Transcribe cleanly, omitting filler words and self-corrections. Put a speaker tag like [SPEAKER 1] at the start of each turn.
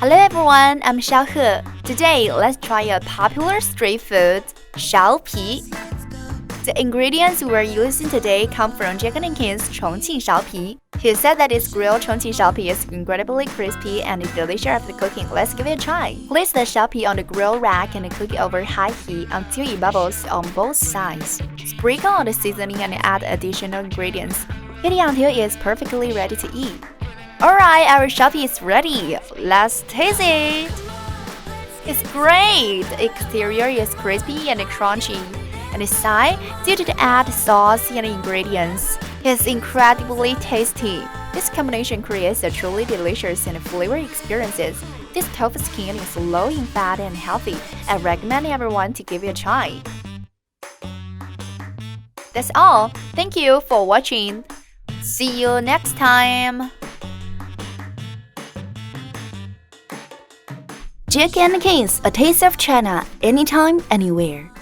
[SPEAKER 1] Hello everyone, I'm Xiao He. Today, let's try a popular street food, Shaopi. The ingredients we're using today come from Jack&King's Chongqing Shaopi. He said that his grilled Chongqing Shaopi is incredibly crispy and delicious after cooking. Let's give it a try. Place the Shaopi on the grill rack and cook it over high heat until it bubbles on both sides. Sprinkle on the seasoning and add additional ingredients. Heat it until it is perfectly ready to eat. Alright, our Shaopi is ready. Let's taste it. It's great. The exterior is crispy and crunchy, and inside, due to the added sauce and ingredients, it's incredibly tasty. This combination creates a truly delicious and flavor experiences. This tofu skin is low in fat and healthy. I recommend everyone to give it a try. That's all. Thank you for watching. See you next time. Jack&King's, a taste of China, anytime, anywhere.